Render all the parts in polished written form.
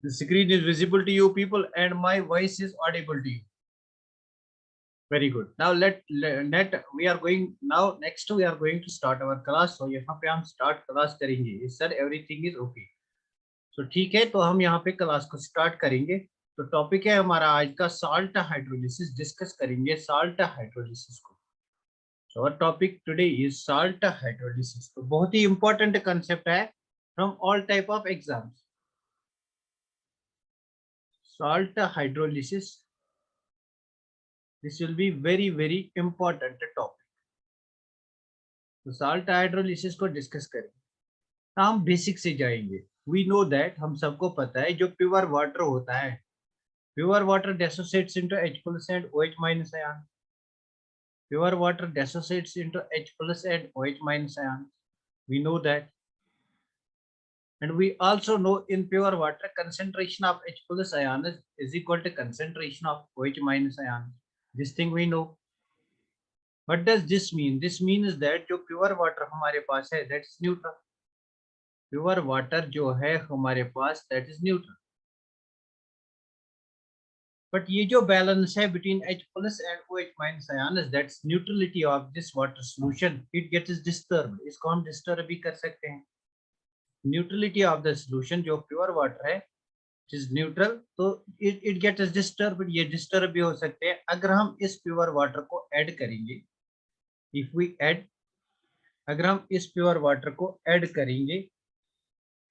The screen is visible to you people and my voice is audible to you. Very good. Now we are going now next we are going to start our class. So यहाँ पे हम start class करेंगे. Sir everything is okay. So ठीक है, तो हम यहाँ पे क्लास को स्टार्ट करेंगे. तो टॉपिक है हमारा आज का साल्ट हाइड्रोलिसिस. डिस्कस करेंगे साल्ट हाइड्रोलिसिस को. So our topic today is salt hydrolysis. तो बहुत ही important concept है from all type of exams. Salt hydrolysis. This will be very important topic. तो salt hydrolysis को डिस्कस करेंगे. हम बेसिक से जाएंगे. We know that हम सबको पता है जो प्योर वाटर होता है, pure water dissociates into H+ and OH- ion. Pure water dissociates into H+ and OH- ion. We know that. And we also know in pure water concentration of H+ ion is equal to concentration of OH- ion. This thing we know. What does this mean? This means that जो pure water हमारे पास है that is neutral. Pure water जो है हमारे पास that is neutral. But ये जो balance है between H+ and OH- ion is that's neutrality of this water solution. It gets disturbed. इसको हम disturb भी कर सकते हैं. Neutrality of the solution जो pure water है which is neutral, तो it gets disturbed. ये disturb भी हो सकते हैं. अगर हम इस pure water को add करेंगे, if we add, अगर हम इस pure water को add करेंगे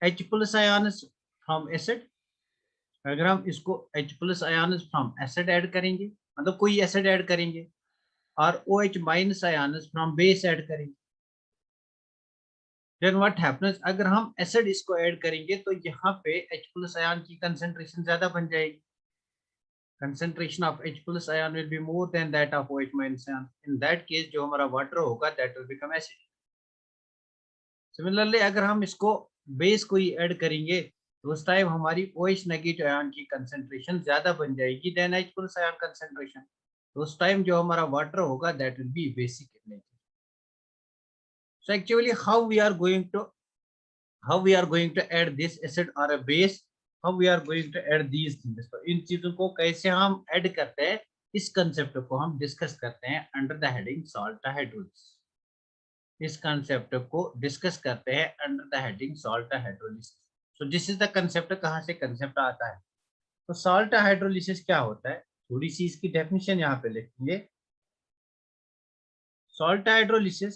H+ ions from acid, अगर हम इसको H+ ions from acid add करेंगे, मतलब कोई acid add करेंगे, और OH- ions from base add करेंगे, then what happens, अगर हम एसिड इसको ऐड करेंगे तो यहाँ पे H+ आयन की कंसंट्रेशन ज्यादा बन जाएगी. Concentration of H+ ion will be more than that of OH- ion. In that case जो हमारा वाटर होगा that will become acid. Similarly अगर हम इसको बेस को ही ऐड करेंगे तो उस टाइम हमारी OH- आयन की कंसंट्रेशन ज्यादा बन जाएगी देन H+ आयन कंसंट्रेशन. तो उस टाइम जो हमारा वाटर होगा that will B basic in nature. So actually how we are going to add this acid or a base, how we are going to add these things. तो इन चीजों को कैसे हम ऐड करते हैं, इस कंसेप्ट को हम डिस्कस करते हैं under the heading salt hydrolysis. इस कंसेप्ट को डिस्कस करते हैं under the heading salt hydrolysis. So this is the concept. कहाँ से कंसेप्ट आता है? तो सॉल्ट हाइड्रोलिसिस क्या होता है, थोड़ी सी इसकी डेफिनेशन यहाँ पे लिखेंगे. Salt hydrolysis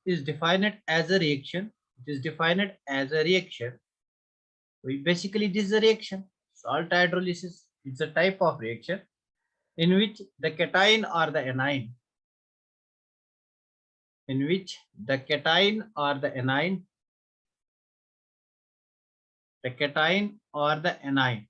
is defined as a reaction. It is defined as a reaction. Basically, this is a reaction. Salt hydrolysis is a type of reaction in which the cation or the anion, in which the cation or the anion, the cation or the anion,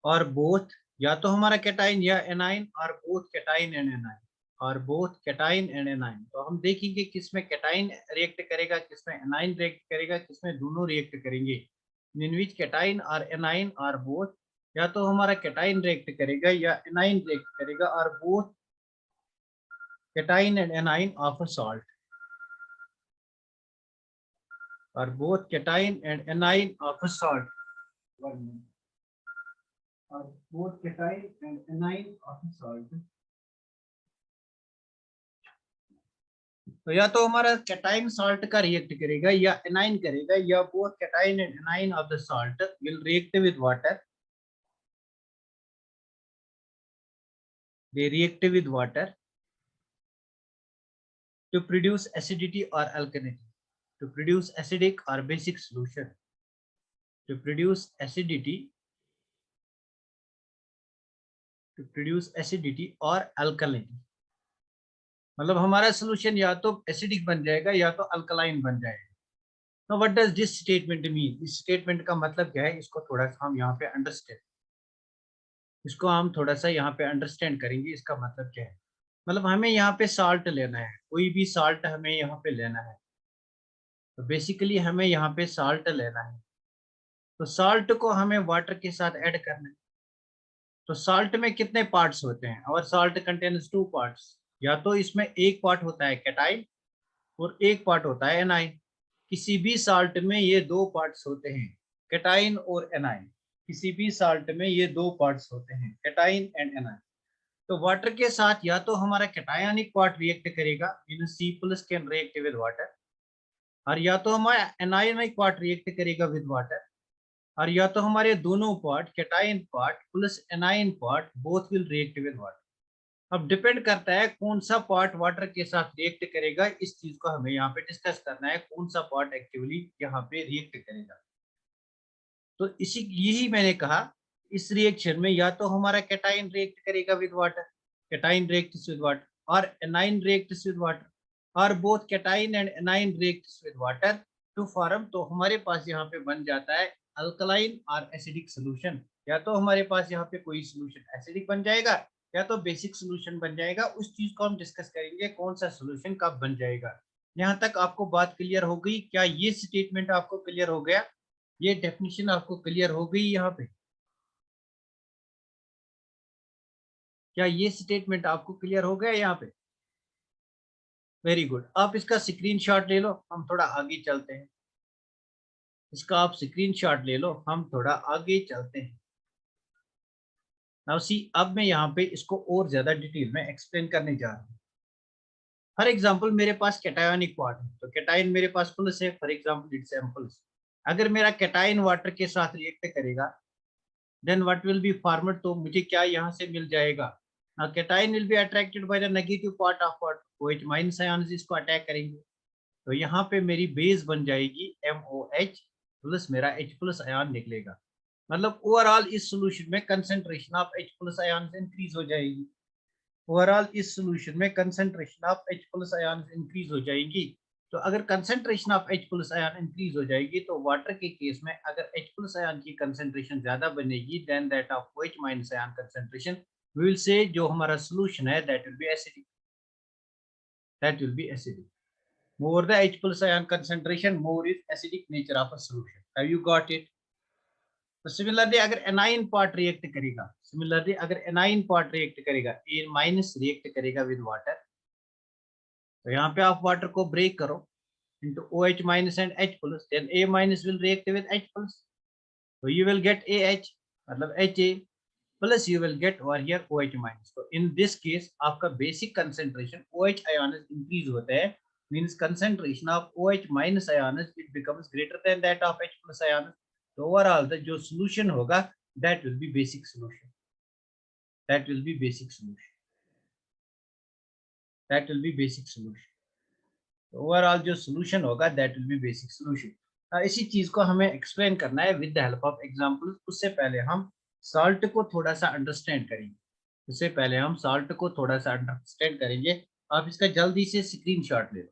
or both, या तो हमारा cation या anion, or both cation and anion, और both cation and anion. तो हम देखेंगे किसमें cation react करेगा, किसमें anion रिएक्ट करेगा, किसमें दोनों रिएक्ट करेंगे. इन विच cation और anion और both, या तो हमारा cation रिएक्ट करेगा या anion रिएक्ट करेगा, और both cation and anion of a salt, और both cation and anion of a salt, और both cation and anion of a salt. तो या तो हमारा कैटाइन साल्ट का रिएक्ट करेगा या एनाइन करेगा, या both cation and anion of the salt will react with water. They react with water to produce acidity और अल्कलिनिटी, टू प्रोड्यूस एसिडिक और basic solution, to produce acidity, to produce acidity और alkalinity. मतलब हमारा solution या तो acidic बन जाएगा या तो अल्कलाइन बन जाएगा. तो what does this statement mean? इस स्टेटमेंट का मतलब क्या है, इसको थोड़ा सा हम यहाँ पे अंडरस्टैंड, इसको हम थोड़ा सा यहाँ पे अंडरस्टैंड करेंगे. इसका मतलब क्या है, मतलब हमें यहाँ पे साल्ट लेना है, कोई भी साल्ट हमें यहाँ पे लेना है. तो बेसिकली हमें यहाँ पे साल्ट लेना है, तो साल्ट को हमें वाटर के साथ ऐड करना है. तो साल्ट में कितने पार्ट्स होते हैं? और साल्ट कंटेन्स 2 पार्ट्स. या तो इसमें एक पार्ट होता है कैटाइन और एक पार्ट होता है एनाइन. किसी भी साल्ट में ये 2 पार्ट्स होते हैं. कैटाइन और एनाइन, किसी भी साल्ट में ये दो पार्ट्स होते हैं, कैटाइन एंड एनाइन। तो वाटर के साथ या तो हमारा कैटायनिक पार्ट रिएक्ट करेगा, इन C plus can react with water, और या तो हमारा एनायनिक पार्ट रिएक्ट करेगा विद वाटर, और या तो हमारे दोनों part cation part plus anion part both will react with water. अब डिपेंड करता है कौन सा पार्ट वाटर के साथ रिएक्ट करेगा, इस चीज को हमें यहाँ पे डिस्कस करना है, कौन सा पार्ट एक्टिवली यहाँ पे रिएक्ट करेगा। तो इसी यही मैंने कहा, इस रिएक्शन में या तो हमारा कैटायन रिएक्ट करेगा with water, cation reacts with water, और एनाइन रिएक्ट्स विद वाटर, और both cation and anion reacts with water to form, तो हमारे पास यहाँ पे बन जाता है अल्कलाइन और एसिडिक सॉल्यूशन। या तो हमारे पास यहाँ पे कोई सॉल्यूशन एसिडिक बन जाएगा या तो बेसिक सॉल्यूशन बन जाएगा, उस चीज को हम डिस्कस करेंगे कौन सा सॉल्यूशन कब बन जाएगा। यहाँ तक आपको बात क्लियर हो गई? क्या ये स्टेटमेंट आपको क्लियर हो गया? ये डेफिनेशन आपको क्लियर हो गई यहाँ पे? क्या ये स्टेटमेंट आपको क्लियर हो गया यहाँ पे? Very good. आप इसका स्क्रीनशॉट ले लो, हम थोड़ा आगे चलते हैं। इसका आप स्क्रीनशॉट ले लो, हम थोड़ा आगे चलते हैं। नाउ सी, अब मैं यहाँ पे इसको और ज्यादा डिटेल में एक्सप्लेन करने जा रहा हूँ। फॉर एग्जाम्पल मेरे पास कैटायनिक पार्ट है, तो कैटायन मेरे पास प्लस है, for example it's M plus. अगर मेरा कैटायन वाटर के साथ रिएक्ट करेगा, then what will be formed, तो मुझे क्या यहाँ से मिल जाएगा? Cation will be attracted by the negative part of what, OH minus ions इसको अटैक करेंगे, तो यहाँ पे मेरी बेस बन जाएगी MOH प्लस, मेरा H प्लस आयन निकलेगा। मतलब ओवरऑल इस सॉल्यूशन में concentration of H plus ion increase हो जाएगी। ओवरऑल इस सॉल्यूशन में concentration of H plus ion increase हो जाएगी। तो अगर concentration of H plus ion increase हो जाएगी, तो वाटर के केस में अगर H प्लस आयन की कंसंट्रेशन ज्यादा बनेगी then that of OH minus ion concentration, we will say जो हमारा सॉल्यूशन है that will be acidic, that will be acidic. More the H plus ion concentration, more is acidic nature of a solution. Have you got it? तो similarly अगर A9 part react करेगा, similarly अगर A9 part react करेगा, ए minus react करेगा with water, तो यहाँ पे आप वाटर को ब्रेक करो into OH minus and H plus, then A minus will react with H plus, so you will get AH, मतलब HA plus you will get over here OH minus. So in this case आपका basic concentration OH ions increase होता है, means concentration of OH minus ions it becomes greater than that of H plus ions. So overall the जो solution होगा that will be basic solution, that will be basic solution, that will be basic solution. Overall जो solution होगा that will B basic solution. इसी चीज को हमें explain करना है with the help of examples. उससे पहले हम सॉल्ट को थोड़ा सा अंडरस्टैंड करेंगे, उससे पहले हम सॉल्ट को थोड़ा सा अंडरस्टैंड करेंगे। आप इसका जल्दी से स्क्रीनशॉट ले लो।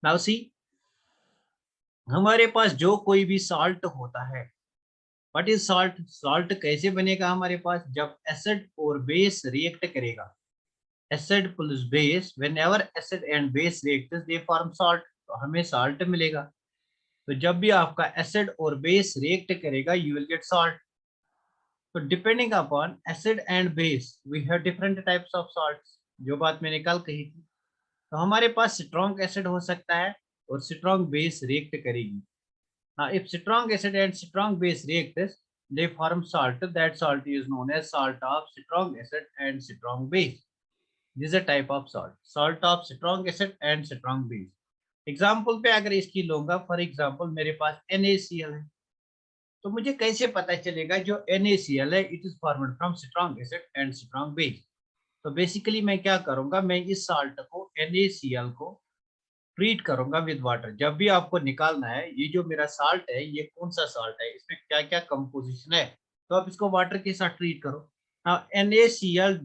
नाउ सी, हमारे पास जो कोई भी सॉल्ट होता है, व्हाट इज सॉल्ट? सॉल्ट कैसे बनेगा हमारे पास? जब एसिड और बेस रिएक्ट करेगा, acid plus base, whenever acid and base reacts they form salt, तो हमें सॉल्ट मिलेगा। तो जब भी आपका एसिड और बेस रिएक्ट करेगा यू विल गेट सॉल्ट। तो depending upon acid and base we have different types of salts, जो बात मैंने कल कही थी। तो हमारे पास स्ट्रॉन्ग एसिड हो सकता है और स्ट्रॉन्ग बेस रिएक्ट करेगी। If strong acid and strong base reacts they form salt, that salt is known as salt of strong acid and strong base. This is a type of salt, salt of strong acid and strong base. Example पे अगर इसकी लूंगा, for example मेरे पास NaCl है, तो मुझे कैसे पता चलेगा जो NaCl है it is formed from strong acid and strong base? तो बेसिकली मैं क्या करूंगा, मैं इस साल्ट को NaCl को ट्रीट करूंगा विद वाटर। जब भी आपको निकालना है ये जो मेरा साल्ट है ये कौन सा साल्ट है, इसमें क्या क्या कंपोजिशन है, तो आप इसको वाटर के साथ ट्रीट करो। Now NaCl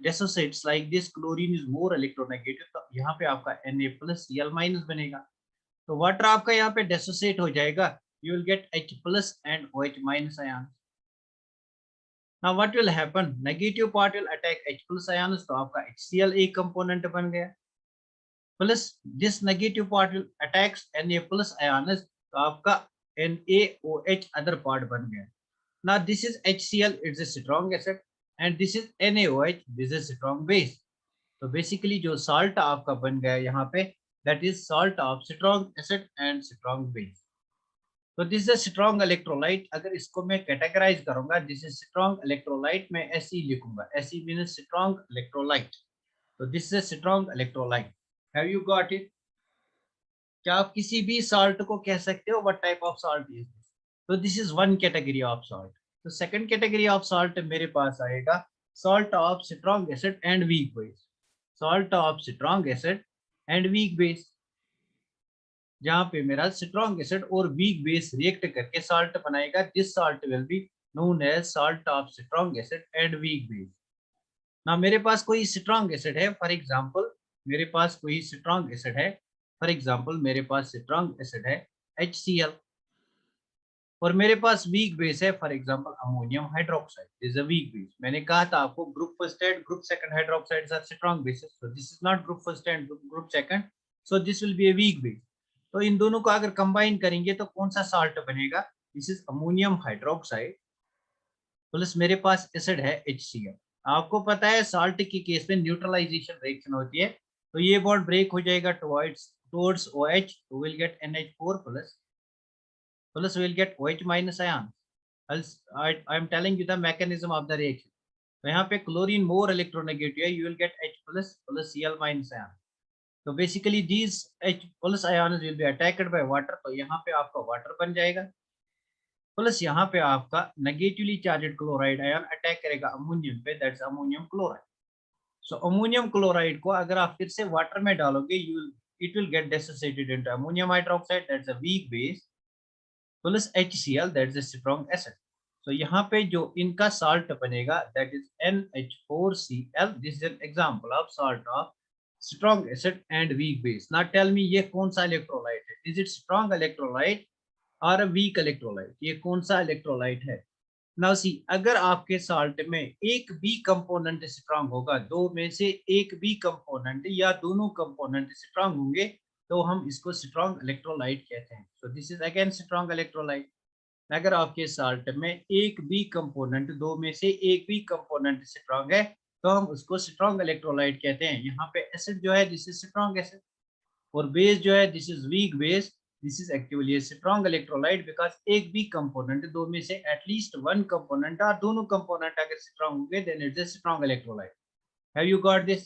dissociates like this, chlorine is more electronegative, तो यहाँ पे आपका Na plus Cl minus बनेगा, तो वाटर आपका यहाँ पे dissociate हो जाएगा, you will get H plus and OH minus ions. Now what will happen, negative part will attack H plus ions, तो आपका HCl एक component बन गया, plus this negative part attacks Na plus ions, तो आपका NaOH other part बन गया। ना this is HCl, it's a strong acid, and this is NaOH, this is strong base. तो बेसिकली जो साल्ट आपका बन गया यहाँ पे that is salt of strong acid and strong base. तो दिस इज स्ट्रॉन्ग इलेक्ट्रोलाइट। अगर इसको मैं कैटेगराइज करूंगा, दिस इज स्ट्रॉन्ग इलेक्ट्रोलाइट, मैं ऐसे लिखूंगा, ऐसे मींस स्ट्रॉन्ग इलेक्ट्रोलाइट। तो this is strong electrolyte. Have you got it? क्या आप किसी भी सॉल्ट को कह सकते हो what type of salt is this? तो this is one category of salt. तो सेकंड कैटेगरी ऑफ सॉल्ट मेरे पास आएगा salt of strong acid and weak base. Salt of strong acid and weak base, जहां पे मेरा स्ट्रॉन्ग एसिड और weak base react करके सॉल्ट बनाएगा। This salt will be known as salt of strong acid and weak base. ना मेरे पास कोई स्ट्रॉन्ग एसिड है, फॉर एग्जांपल मेरे पास कोई स्ट्रॉन्ग एसिड है, फॉर एग्जांपल मेरे पास स्ट्रॉन्ग एसिड है HCl, और मेरे पास वीक बेस है, for example ammonium hydroxide is a weak base. मैंने कहा था आपको group first and group second hydroxides are strong bases, so this is not group first and group second, so this will be a weak base. तो इन दोनों को अगर combine करेंगे तो कौन सा सॉल्ट बनेगा? This is ammonium hydroxide plus मेरे पास एसिड है HCl। आपको पता है सॉल्ट की केस में न्यूट्रलाइजेशन रिएक्शन होती है, तो ये बॉन्ड ब्रेक हो जाएगा टुवर्ड्स OH, तो will get NH4 plus we will get OH minus ion. Else, I am telling you the mechanism of the reaction. तो यहाँ पे क्लोरीन मोर इलेक्ट्रोनेगेटिव है, you will get H plus Cl minus ion. तो basically these H plus ions will be attacked by water, तो यहाँ पे आपका water बन जाएगा, प्लस यहाँ पे आपका negatively charged chloride ion attack करेगा अमोनियम पे, that's ammonium chloride. So ammonium chloride को अगर आप फिर से वाटर में डालोगे, it will get dissociated into ammonium hydroxide, that's a weak base, plus HCl, that's a strong acid. तो यहाँ पे जो इनका साल्ट बनेगा that is NH4Cl। This is an example of salt of strong acid and weak base. Now tell me ये कौन सा electrolyte है? इज इट स्ट्रॉन्ग इलेक्ट्रोलाइट और वीक इलेक्ट्रोलाइट? ये कौन सा इलेक्ट्रोलाइट है? नाउ सी, अगर आपके साल्ट में एक भी कंपोनेंट स्ट्रांग होगा, दो में से एक भी कंपोनेंट या दोनों कंपोनेंट स्ट्रांग होंगे, तो हम इसको स्ट्रांग इलेक्ट्रोलाइट कहते हैं। सो this is again strong electrolyte. अगर आपके साल्ट में एक भी कंपोनेंट, दो में से एक भी कंपोनेंट स्ट्रांग है, तो हम उसको स्ट्रांग इलेक्ट्रोलाइट कहते हैं। यहाँ पे एसिड जो है दिस इज स्ट्रांग एसिड, और बेस जो है this is weak base. This is actually a strong electrolyte because एक भी कंपोनेंट, दो में से एटलीस्ट वन कंपोनेंट और दोनों कंपोनेंट अगर स्ट्रांग होंगे then it is a strong electrolyte. Have you got this?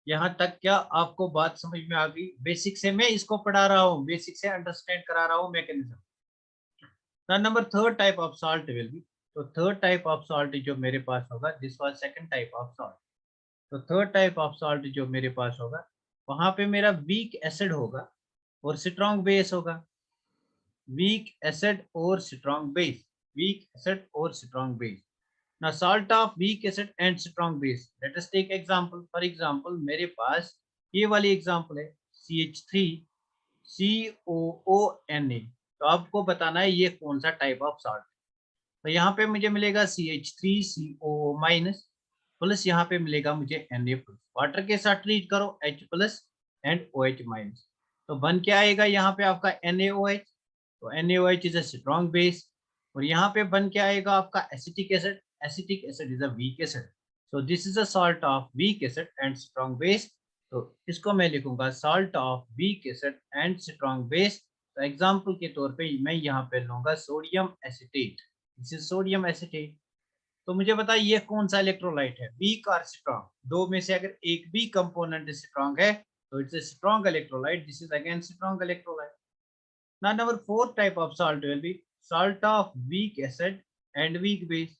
यहाँ तक क्या आपको बात समझ में आ गई? बेसिक से मैं इसको पढ़ा रहा हूँ, बेसिक से अंडरस्टैंड करा रहा हूँ mechanism. Number third type of salt will B, तो थर्ड टाइप ऑफ सॉल्ट जो मेरे पास होगा, this was second type of salt. तो थर्ड टाइप ऑफ सॉल्ट जो मेरे पास होगा, वहां पे मेरा वीक एसिड होगा और स्ट्रॉन्ग बेस होगा। वीक एसिड और स्ट्रॉन्ग बेस, वीक एसिड और strong base. now salt of weak acid and strong base, let us take example. for example मेरे पास ये वाली एग्जांपल है CH3COONA। तो आपको बताना है ये कौन सा टाइप ऑफ सॉल्ट। तो यहाँ पे मुझे मिलेगा CH3COO माइनस, प्लस यहाँ पे मिलेगा मुझे Na प्लस। वाटर के साथ ट्रीट करो H plus and OH minus, तो बन के आएगा यहाँ पे आपका NaOH। तो NaOH is a strong base, और यहाँ पे बन के आएगा आपका acetic acid. Acetic acid is a weak acid, so this is a salt of weak acid and strong base. तो इसको मैं लिखूंगा salt of weak acid and strong base. तो एग्जांपल के तौर पे मैं यहाँ पे लूंगा sodium acetate, this is sodium acetate. तो मुझे बताइए ये कौन सा इलेक्ट्रोलाइट है, वीक और स्ट्रॉन्ग? दो में से अगर एक भी कंपोनेंट स्ट्रॉन्ग है तो it's a strong electrolyte, this is again strong electrolyte. now number fourth type of salt will be salt of weak acid and weak base।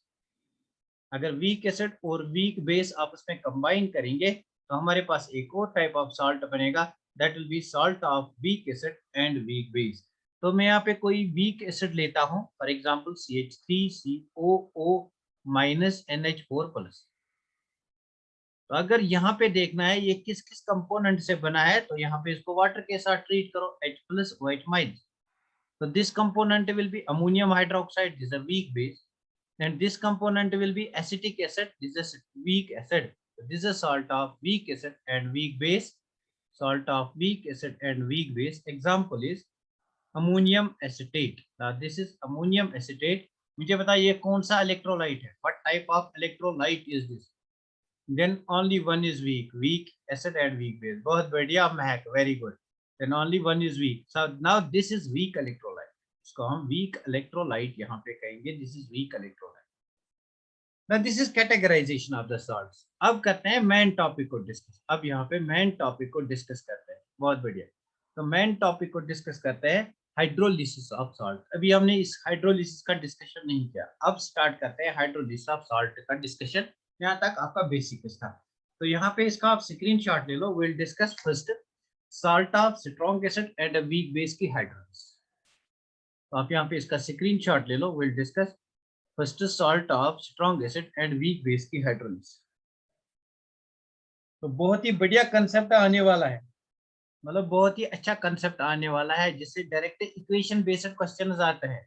अगर वीक एसिड और वीक बेस आपस में कंबाइन करेंगे तो हमारे पास एक और टाइप ऑफ सॉल्ट बनेगा, that will B salt of weak acid and weak base. तो मैं यहाँ पे कोई वीक एसिड लेता हूँ, for example CH3COO minus NH4 plus. तो अगर यहाँ पे देखना है ये किस किस कंपोनेंट से बना है, तो यहाँ पे इसको वाटर के साथ ट्रीट करो H plus OH minus. So this component will be ammonium hydroxide, this is a weak base, and this component will be acetic acid, this is a weak acid. So this is a salt of weak acid and weak base, salt of weak acid and weak base. Example is ammonium acetate. Now this is ammonium acetate. मुझे बताइए ये कौन सा electrolyte है? What type of electrolyte is this? Then only one is weak, weak acid and weak base. बहुत बढ़िया महक, very good. Then only one is weak. So now this is weak electrolyte. इसको हम वीक इलेक्ट्रोलाइट यहाँ पे कहेंगे, this is weak electrolyte. Now this is categorization of the salts। अब करते हैं मेन टॉपिक को डिस्कस। अब यहाँ पे मेन टॉपिक को डिस्कस करते हैं, बहुत बढ़िया। तो मेन टॉपिक को डिस्कस करते हैं हाइड्रोलिसिस ऑफ सॉल्ट। अभी हमने इस हाइड्रोलिसिस का डिस्कशन नहीं किया, अब स्टार्ट करते हैं हाइड्रोलिसिस ऑफ सॉल्ट का डिस्कशन। यहाँ तक आपका बेसिक था। तो यहाँ पे इसका आप स्क्रीनशॉट ले लो। Will discuss first salt of strong acid and weak base की हाइड्रोलिसिस। तो आप यहाँ पे इसका स्क्रीनशॉट ले लो। Will discuss first salt of strong acid and weak base की हाइड्रोलिसिस। तो बहुत ही बढ़िया कंसेप्ट आने वाला है, मतलब बहुत ही अच्छा कंसेप्ट आने वाला है, जिससे डायरेक्ट इक्वेशन बेस्ड क्वेश्चंस आते हैं।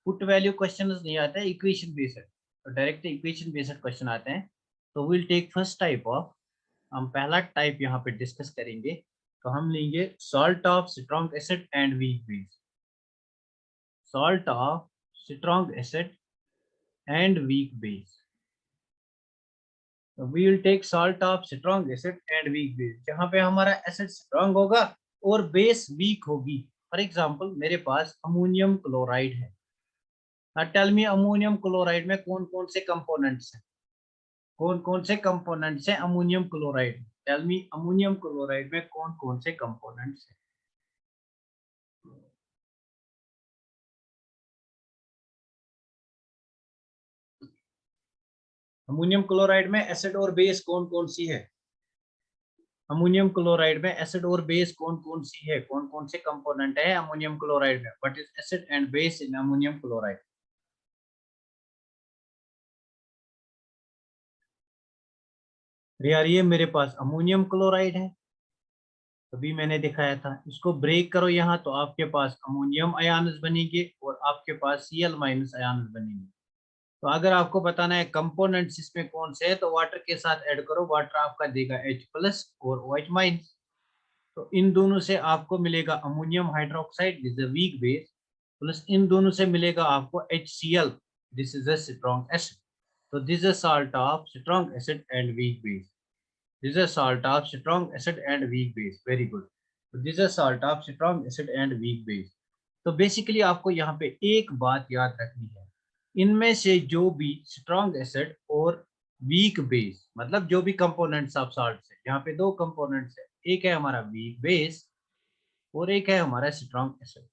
पुट वैल्यू क्वेश्चंस नहीं आते, इक्वेशन बेस्ड। तो डायरेक्ट इक्वेशन बेस्ड क्वेश्चन आते हैं। तो will take first type of, हम पहला टाइप यहाँ पे डिस्कस करेंगे। तो हम लेंगे salt of strong acid and weak base. Salt of strong acid and weak base. we will take salt of strong acid and weak base। जहाँ पे हमारा एसिड स्ट्रांग होगा और बेस वीक होगी। फॉर एग्जांपल मेरे पास अमोनियम क्लोराइड है। Tell me ammonium chloride में कौन कौन से कंपोनेंट्स हैं? कौन कौन से कंपोनेंट्स हैं ammonium chloride? Tell me ammonium chloride में कौन कौन से कंपोनेंट्स हैं? अमोनियम क्लोराइड में एसिड और बेस कौन कौन सी है? अमोनियम क्लोराइड में एसिड और बेस कौन कौन सी है? कौन कौन से कंपोनेंट है अमोनियम क्लोराइड में? What is acid and base in ammonium chloride? यार ये मेरे पास अमोनियम क्लोराइड है, अभी मैंने दिखाया था। इसको ब्रेक करो यहाँ, तो आपके पास अमोनियम आयन्स बनेंगे और आपके पास Cl माइनस आयन्स बनेंगे। तो अगर आपको बताना है कंपोनेंट्स इसमें कौन से है, तो वाटर के साथ ऐड करो। वाटर आपका देगा H प्लस और OH माइनस। तो इन दोनों से आपको मिलेगा ammonium hydroxide, this is a weak base, plus इन दोनों से मिलेगा आपको HCl, this is a strong acid. तो this is salt of strong acid and weak base. This is a salt of strong acid and weak base। Very good। So this is a salt of strong acid and weak base। तो basically आपको यहाँ पे एक बात याद रखनी है, इनमें से जो भी स्ट्रॉन्ग एसिड और वीक बेस, मतलब जो भी कंपोनेंट्स ऑफ सॉल्ट है, यहाँ पे दो कंपोनेंट्स है, एक है हमारा वीक बेस और एक है हमारा स्ट्रॉन्ग एसिड।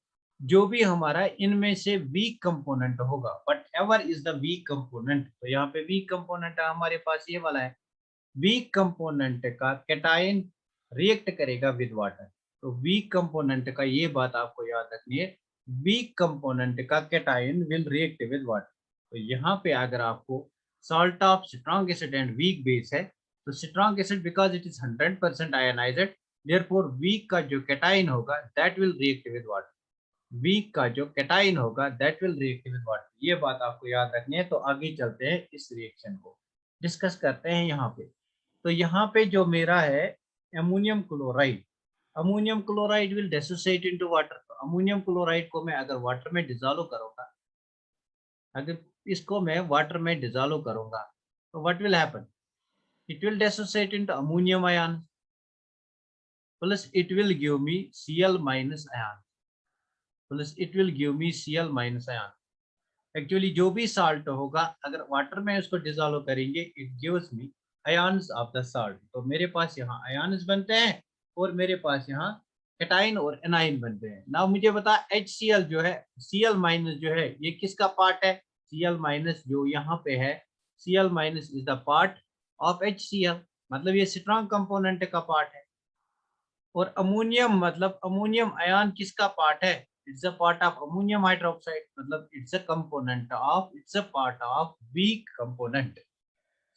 जो भी हमारा इनमें से वीक कंपोनेंट होगा, but ever is the weak component, तो यहाँ पे वीक कंपोनेंट हमारे पास ये वाला है। वीक कंपोनेंट का कैटायन रिएक्ट करेगा विद वाटर। तो वीक कंपोनेंट का ये बात आपको याद रखनी है, वीक कंपोनेंट का cation will react with water. तो यहाँ पे अगर आपको salt of strong acid and weak base है, तो strong acid because it is 100% ionized, therefore weak का जो कैटायन होगा that will react with water. Weak का जो कैटायन होगा that will react with water. ये बात आपको याद रखनी है। तो आगे चलते हैं, इस रिएक्शन को डिस्कस करते हैं यहाँ पे। तो यहाँ पे जो मेरा है ammonium chloride, ammonium chloride will dissociate into water. तो अमोनियम क्लोराइड को मैं अगर वाटर में डिसॉल्व करूंगा, अगर इसको मैं वाटर में डिसॉल्व करूंगा, तो what will happen? It will dissociate into ammonium ion, plus it will give me Cl minus ion, plus it will give me Cl minus ion. Actually जो भी साल्ट होगा अगर वाटर में उसको डिसॉल्व करेंगे, it gives me ions of the salt. तो मेरे पास यहाँ आयन्स बनते हैं और मेरे पास यहाँ कैटाइन और एनाइन बनते हैं। ना मुझे बता HCl जो है, Cl माइनस जो है, ये किसका पार्ट है? Cl माइनस जो यहाँ पे है, Cl minus is the part of HCl, मतलब ये स्ट्रॉन्ग कंपोनेंट का पार्ट है। और अमोनियम मतलब अमोनियम आयन किसका पार्ट है? It's a part of ammonium hydroxide, मतलब it's a component of, it's a part of weak component.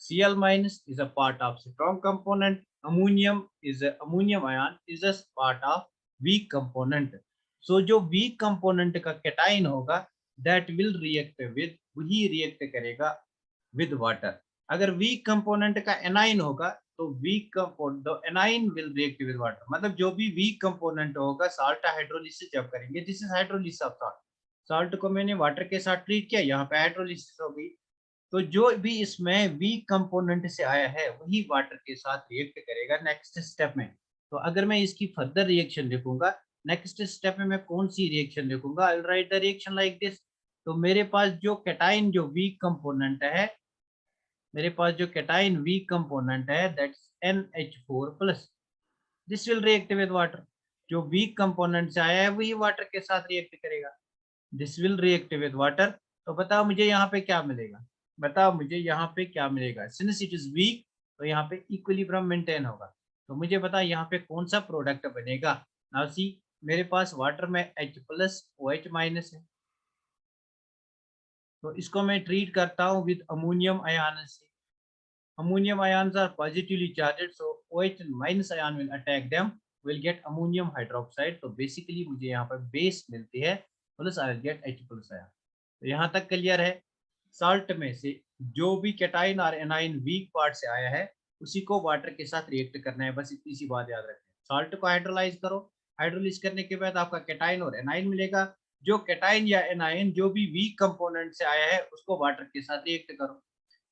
Cl minus is a part of strong component, ammonium ion is a part of weak component। So जो weak component का cation होगा that will react with, वही react करेगा with water। अगर weak component का anion होगा, तो weak component तो anion will react with water। मतलब जो भी weak component होगा salt हाइड्रोलिसिस जब करेंगे, this is hydrolysis of salt। salt को मैंने वाटर के साथ ट्रीट किया, यहाँ पे हाइड्रोलिसिस हो गई। तो जो भी इसमें वीक कंपोनेंट से आया है वही वाटर के साथ रिएक्ट करेगा नेक्स्ट स्टेप में। तो अगर मैं इसकी फर्दर रिएक्शन लिखूंगा, नेक्स्ट स्टेप में मैं कौन सी रिएक्शन लिखूंगा, आई will right the reaction like this. तो मेरे पास जो कैटाइन जो वीक कंपोनेंट है, मेरे पास जो कैटाइन वीक कंपोनेंट है that's NH4+, this will react with water. जो वीक कंपोनेंट से आया है वही वाटर के साथ रिएक्ट करेगा, this will react with water. तो बताओ मुझे यहाँ पे क्या मिलेगा, बताओ मुझे यहाँ पे क्या मिलेगा, सिंस इट इज वीक तो यहाँ पे इक्विलिब्रियम मेंटेन होगा। तो मुझे बता यहाँ पे कौन सा प्रोडक्ट बनेगा। नाउ सी, मेरे पास वाटर में H+ OH- है, तो इसको मैं ट्रीट करता हूँ विद अमोनियम आयन से। Ammonium ions are positively charged, so OH minus ion will attack them. Will get ammonium hydroxide. तो बेसिकली मुझे यहाँ पर बेस मिलती है plus I will get H+ ion. तो यहाँ तक क्लियर है। साल्ट में से जो भी कैटाइन और एनाइन वीक पार्ट से आया है उसी को वाटर के साथ रिएक्ट करना है, बस इतनी सी बात याद रखें। साल्ट को हाइड्रोलाइज करो, हाइड्रोलाइज करने के बाद आपका कैटाइन और एनाइन मिलेगा। जो कैटाइन या एनाइन जो भी वीक कंपोनेंट से आया है उसको वाटर के साथ रिएक्ट करो।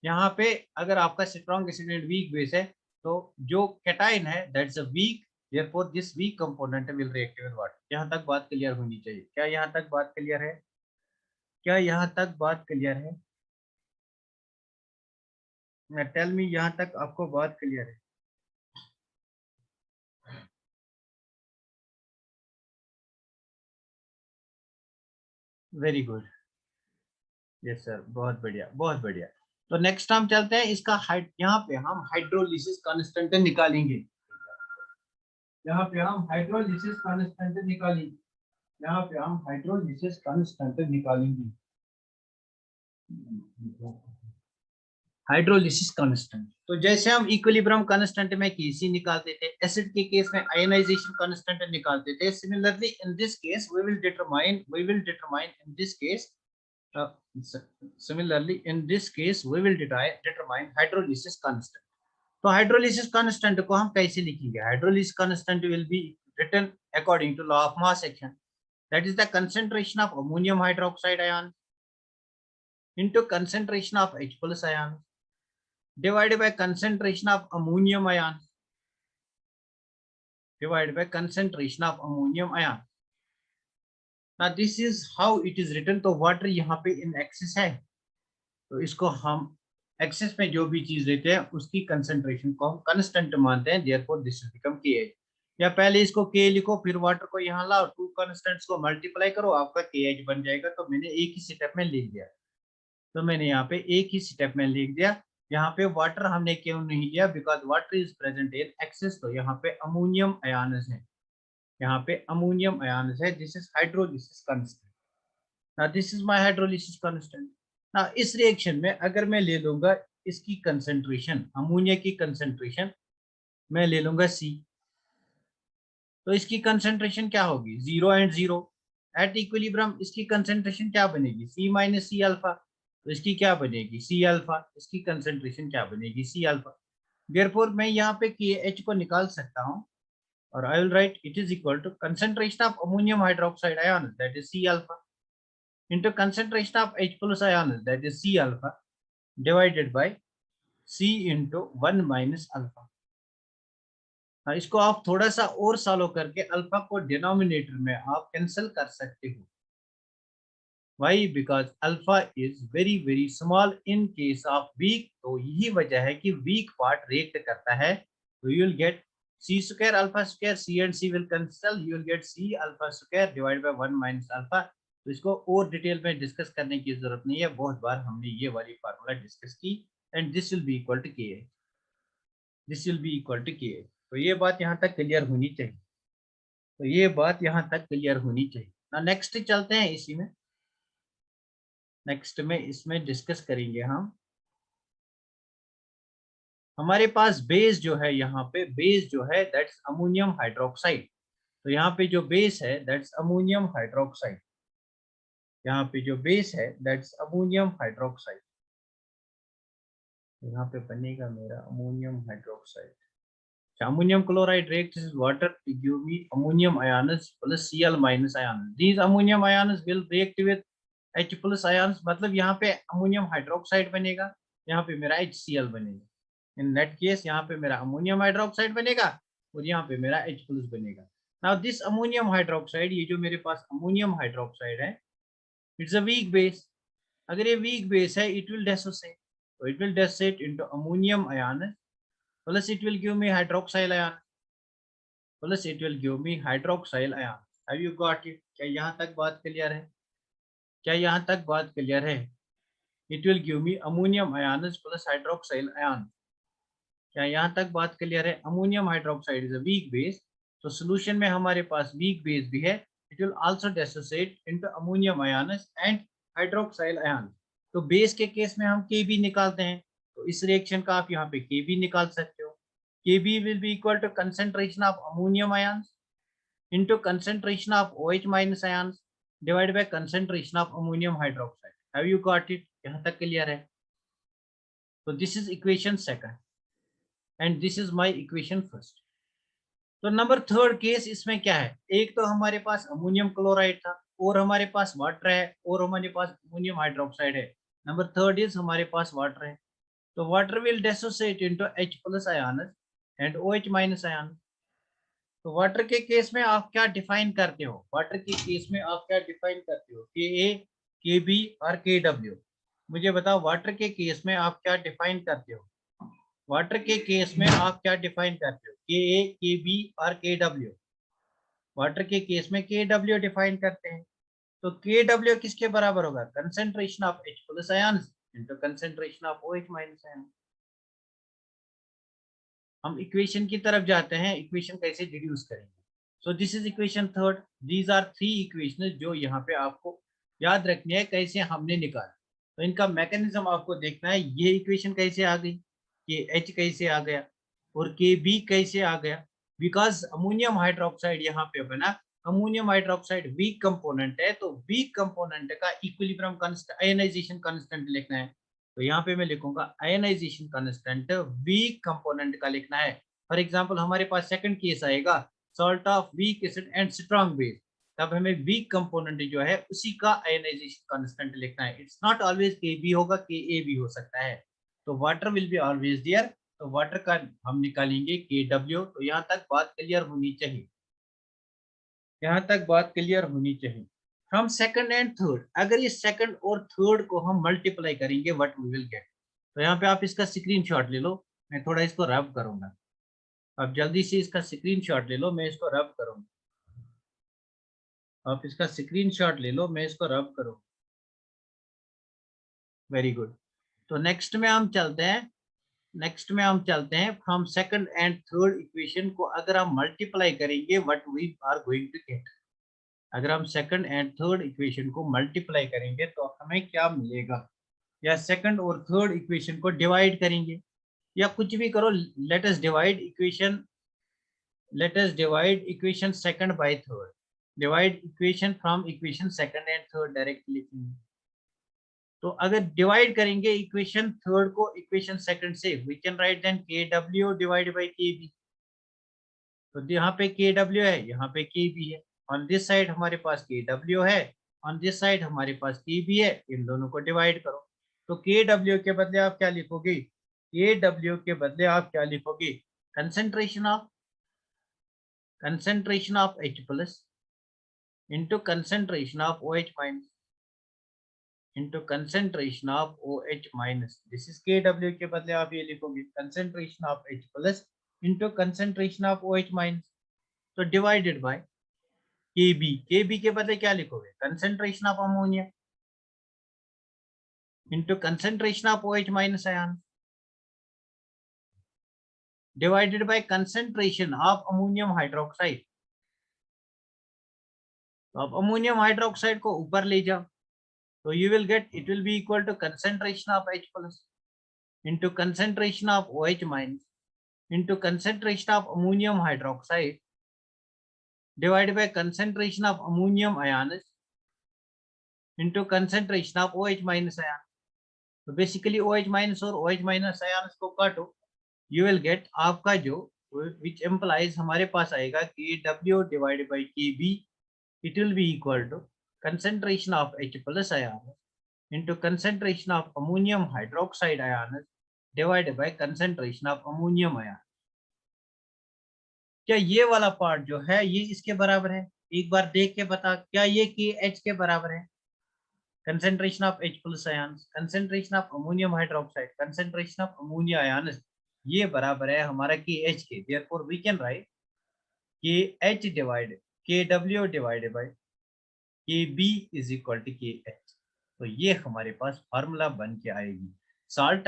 यहाँ पे अगर आपका strong acid and weak base है तो जो कैटाइन है that's a weak, therefore this weak component will react with water. यहाँ तक बात क्लियर होनी चाहिए। क्या यहाँ तक बात क्लियर है, क्या यहाँ तक बात क्लियर है, टेल मी यहाँ तक आपको बात क्लियर है। वेरी गुड, यस सर, बहुत बढ़िया बहुत बढ़िया। तो नेक्स्ट हम चलते हैं इसका हाइड, यहाँ पे हम हाइड्रोलिसिस कांस्टेंट निकालेंगे। यहाँ पे हम हाइड्रोलिसिस कांस्टेंट निकालेंगे, यहाँ पे हम हाइड्रोलिसिस कांस्टेंट निकालेंगे। हाइड्रोलिसिस कांस्टेंट, तो जैसे हम इक्विलिब्रियम कांस्टेंट में Kc निकालते थे, एसिड के केस में आयनाइजेशन कांस्टेंट निकालते थे, similarly in this case we will determine in this case similarly in this case we will determine hydrolysis constant। तो हाइड्रोलिसिस कांस्टेंट को हम कैसे लिखेंगे, hydrolysis constant will be written according to law of mass action, that is the concentration of ammonium hydroxide ion into concentration of H+ ion divided by concentration of ammonium ion divided by concentration of ammonium ion। now this is how it is written। तो water यहाँ पे in excess है, तो इसको हम access में जो भी चीज लेते हैं उसकी कंसंट्रेशन को हम कांस्टेंट मानते हैं, therefore this will become KH। या पहले इसको K लिखो, फिर वाटर को यहाँ लाओ, टू कांस्टेंट्स को मल्टीप्लाई करो, आपका KH बन जाएगा। तो मैंने एक ही स्टेप में लिख दिया, तो मैंने यहाँ पे एक ही स्टेप में लिख दिया। यहाँ पे वाटर हमने क्यों नहीं लिया, because water is present in excess. तो यहाँ पे अमोनियम आयन्स है, यहाँ पे अमोनियम आयन्स है, दिस इज हाइड्रोलिसिस कांस्टेंट। ना this is my hydrolysis constant. ना इस रिएक्शन में अगर मैं ले लूंगा इसकी कंसेंट्रेशन, अमोनिया की कंसेंट्रेशन मैं ले लूंगा C, तो इसकी कंसेंट्रेशन क्या होगी, 0 एंड 0 एट इक्विलिब्रियम। इसकी कंसेंट्रेशन क्या बनेगी, C- C अल्फा। तो इसकी क्या बनेगी, C अल्फा। इसकी कंसेंट्रेशन क्या बनेगी, C अल्फा। देयरफॉर मैं यहाँ पे KH को निकाल सकता हूँ और I will write it is equal to concentration of ammonium hydroxide ion that is C alpha into concentration of H+ ion that is C alpha divided by C into 1 minus alpha। इसको आप थोड़ा सा और solve करके alpha को denominator में आप cancel कर सकते हो। Why, because alpha is very very small in case of weak. तो यही वजह है कि वीक पार्ट रिएक्ट करता है। तो you will gate C square alpha square, C and C will cancel, you will gate C alpha square divide by 1 minus alpha. तो इसको और डिटेल में डिस्कस करने की जरूरत नहीं है, बहुत बार हमने ये वाली फार्मूला डिस्कस की। And this will be equal to KH, this will be equal to KH। तो ये बात यहाँ तक क्लियर होनी चाहिए, तो ये बात यहाँ तक क्लियर होनी चाहिए ना। नेक्स्ट चलते हैं इसी में, नेक्स्ट में इसमें डिस्कस करेंगे हम। हमारे पास बेस जो है, यहाँ पे बेस जो है दैट्स अमोनियम हाइड्रोक्साइड। तो यहाँ पे जो बेस है दैट्स अमोनियम हाइड्रोक्साइड, यहाँ पे जो बेस है दैट्स अमोनियम हाइड्रोक्साइड। यहाँ पे बनेगा मेरा ammonium hydroxide. Ammonium chloride reacts with water to give me ammonium ions plus Cl minus ions. These ammonium ions will react with H+ ions, मतलब यहाँ पे अमोनियम हाइड्रोक्साइड बनेगा, यहाँ पे मेरा HCl बनेगा। इन नेट केस यहाँ पे मेरा अमोनियम हाइड्रोक्साइड बनेगा और यहाँ पे मेरा H+ बनेगा। नाउ दिस अमोनियम हाइड्रोक्साइड, ये जो मेरे पास अमोनियम हाइड्रोक्साइड है, इट्स अ वीक बेस. अगर ये वीक बेस है, it will dissociate. So it will dissociate into ammonium ion, plus it will give me hydroxyl ion, plus it will give me hydroxyl ion. Have you got it? क्या यहाँ तक बात clear है? क्या यहाँ तक बात क्लियर है? It will give me ammonium ions plus hydroxyl ion. क्या यहाँ तक बात क्लियर है? Ammonium hydroxide is a weak base, तो सोल्यूशन में हमारे पास वीक बेस भी है. It will also dissociate into ammonium ions and hydroxyl ion. तो बेस के केस में हम के बी निकालते हैं, तो इस रिएक्शन का आप यहाँ पे के बी निकाल सकते हो. K B will be equal to concentration of ammonium ions into concentration of OH minus ions divide by concentration of ammonium hydroxide. Have you got it? यहाँ तक क्लियर है? तो this is equation second and this is my equation first. तो number third case इसमें क्या है? एक तो हमारे पास अमोनियम क्लोराइड था, और हमारे पास वाटर है, और हमारे पास अमोनियम हाइड्रोक्साइड है. नंबर थर्ड इज हमारे पास वाटर है. तो water will dissociate into H plus ion and OH minus ion. तो वाटर के केस में आप क्या डिफाइन करते हो? वाटर के केस में आप क्या डिफाइन करते हो? Ka, Kb और Kw. मुझे बताओ, वाटर के केस में आप क्या डिफाइन करते हो? वाटर के केस में आप क्या डिफाइन करते हो? Ka, Kb और Kw. वाटर के केस में Kw डिफाइन करते हैं. तो Kw किसके बराबर होगा? Concentration of H plus ions into concentration of OH minus ion. हम इक्वेशन की तरफ जाते हैं, इक्वेशन कैसे डिड्यूस करेंगे. So this is equation third. These are three equation जो यहाँ पे आपको याद रखनी है कैसे हमने निकाला. तो इनका मैकेनिज्म आपको देखना है. ये इक्वेशन कैसे आ गई, कि H कैसे आ गया, और Kb कैसे आ गया. बिकॉज अमोनियम हाइड्रोक्साइड यहाँ पे बना, अमोनियम हाइड्रोक्साइड वीक कंपोनेंट है, तो वीक कंपोनेंट का इक्विलिब्रियम कांस्टेंट, आयनाइजेशन कांस्टेंट लिखना है. तो यहाँ पे मैं लिखूंगा आयनाइजेशन कांस्टेंट वीक कंपोनेंट का लिखना है. फॉर एग्जांपल हमारे पास सेकंड केस आएगा, salt of weak acid and strong base. तब हमें वीक कंपोनेंट जो है उसी का आयनाइजेशन कांस्टेंट लिखना है. इट्स नॉट ऑलवेज Kb होगा, Ka भी हो सकता है. तो water will be always there. तो वाटर का हम निकालेंगे Kw. तो यहाँ तक बात क्लियर होनी चाहिए. यहाँ तक बात क्लियर होनी चाहिए. फ्रॉम सेकंड एंड थर्ड, अगर ये सेकंड और थर्ड को हम मल्टीप्लाई करेंगे, व्हाट वी विल गेट. तो यहाँ पे आप इसका स्क्रीनशॉट ले लो, मैं थोड़ा इसको रब करूंगा. आप जल्दी से इसका स्क्रीनशॉट ले लो, मैं इसको रब करूंगा. आप इसका स्क्रीनशॉट ले लो, मैं इसको रब करूंगा. Very good. तो नेक्स्ट में हम चलते हैं. नेक्स्ट में हम चलते हैं. From second and third equation को अगर हम मल्टीप्लाई करेंगे, what we are going to get. अगर हम सेकंड एंड थर्ड इक्वेशन को मल्टीप्लाई करेंगे तो हमें क्या मिलेगा, या सेकंड और थर्ड इक्वेशन को डिवाइड करेंगे, या कुछ भी करो. Let us divide equation, let us divide equation second by third. Divide equation from equation second and third directly लिखेंगे. तो अगर डिवाइड करेंगे इक्वेशन थर्ड को इक्वेशन सेकंड से, we can write then Kw divided by Kb. तो यहाँ पे Kw है, यहाँ पे Kb है. ऑन दिस साइड हमारे पास Kw है, ऑन दिस साइड हमारे पास Kb है. इन दोनों को डिवाइड करो. तो Kw के बदले आप क्या लिखोगे? Kw के बदले आप क्या लिखोगे? concentration of H plus into concentration of OH minus into concentration of OH minus. This is Kw के बदले आप ये लिखोगे concentration of H plus into concentration of OH minus. तो divided by Kb. Kb के बदले क्या लिखोगे? concentration of ammonia into concentration of OH minus ion divided by concentration of ammonium hydroxide. तो आप अमोनियम हाइड्रोक्साइड को ऊपर ले जाओ, तो you will get, it will be equal to concentration of H plus into concentration of OH minus into concentration of ammonium hydroxide divided by concentration of ammonium ions into concentration of OH minus ion. तो basically OH minus और OH minus ions को काटो, you will get आपका जो, which implies हमारे पास आएगा Kw divided by Kb. It will be equal to concentration of H plus ions into concentration of ammonium hydroxide ions divided by concentration of ammonium ion. क्या ये वाला part जो है ये इसके बराबर है? एक बार देख के बता, क्या ये के एच के बराबर है? concentration of H plus ions, concentration of ammonium hydroxide, concentration of ammonia ions, ये बराबर है हमारा KH के। therefore we can write KH divided KW divided by KB is equal to KH। तो ये हमारे पास फार्मूला बन के आएगी। salt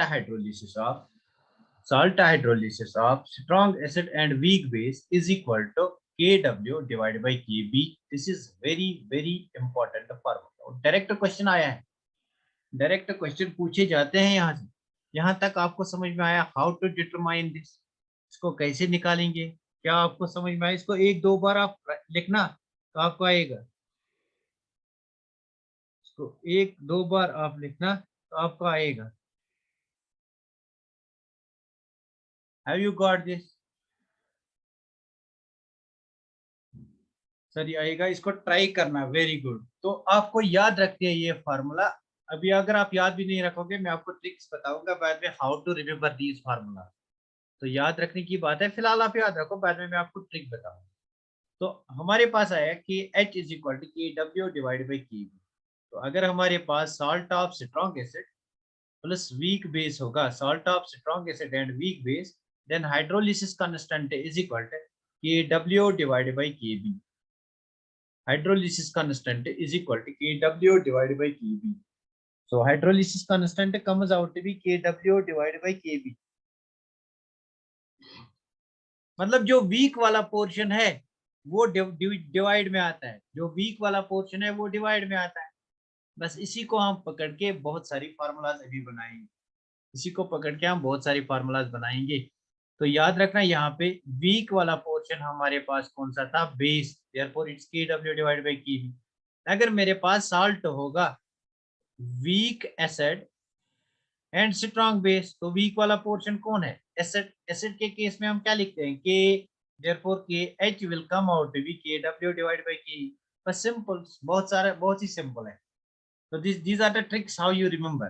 hydrolysis of strong acid and weak base is equal to KW divided by KB। this is very important formula। Direct question आया है, direct question पूछे जाते हैं यहाँ से। यहाँ तक आपको समझ में आया हाउ टू डिटरमाइन दिस, इसको कैसे निकालेंगे? क्या आपको समझ में आया? इसको एक दो बार आप लिखना तो आपको आएगा। इसको एक दो बार आप लिखना तो आपको आएगा। Have you got this? Sir आएगा, इसको ट्राई करना। Very good. तो आपको याद रखते हैं ये फार्मूला। अभी अगर आप याद भी नहीं रखोगे, मैं आपको ट्रिक्स बताऊंगा बाद में, how to remember this formula. तो याद रखने की बात है, फिलहाल आप याद रखो, बाद में मैं आपको ट्रिक बताऊंगा। तो हमारे पास आया कि H is equal to K W divide by K B. तो अगर हमारे पास salt of strong acid plus weak base होगा, salt of strong acid and weak base, then hydrolysis constant is equal to K W divide by K B. Hydrolysis constant is equal to K W divide by K B. So hydrolysis constant comes out to be K W divide by K B. मतलब जो weak वाला portion है वो divide में आता है, जो weak वाला पोर्शन है वो डिवाइड में आता है। बस इसी को हम पकड़ के बहुत सारी फार्मूलाज अभी बनाएंगे, इसी को पकड़ के हम बहुत सारी फार्मूलाज बनाएंगे। तो याद रखना यहाँ पे वीक वाला पोर्शन हमारे पास कौन सा था? बेस। देयरफॉर इट्स के W divide by K B. अगर मेरे पास साल्ट होगा, week acid and strong base, तो वीक वाला पोर्शन कौन है? एसिड। एसिड के केस में हम क्या लिखते हैं? के। Therefore K H will come out to be K W divide by K. बस सिंपल, बहुत ही सिंपल है। तो these are the tricks how you remember.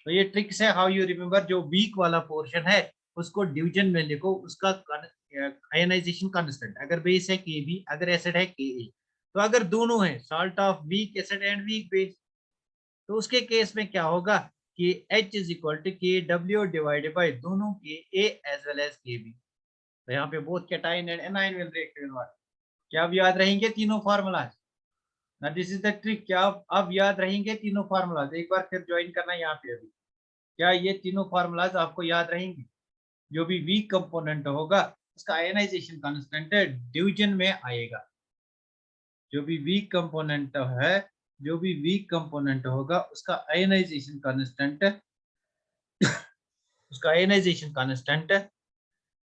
तो ये ट्रिक्स है हाउ यू रिमेंबर। जो वीक वाला पोर्शन है उसको डिवीजन में लिखो, उसका आयनाइजेशन कांस्टेंट। अगर बेस है के बी, अगर एसिड है के ए। तो अगर दोनों है salt of weak acid and weak base, तो उसके केस में क्या होगा कि H is equal to K W divided by दोनों के ए एज वेल एज के बी। तो यहाँ पे both cation and anion will react with water. क्या आप याद रहेंगे तीनों फार्मूलाज? ना दिस इज द ट्रिक। क्या आप याद रहेंगे तीनों फार्मूलाज? एक बार फिर ज्वाइन करना यहाँ पे अभी। क्या ये तीनों फार्मूलाज आपको याद रहेंगे? जो भी वीक कंपोनेंट होगा उसका आयनाइजेशन कांस्टेंट डिवीजन में आएगा। जो भी वीक कंपोनेंट है, जो भी वीक कंपोनेंट होगा उसका आयनाइजेशन कांस्टेंट, उसका आयनाइजेशन कांस्टेंट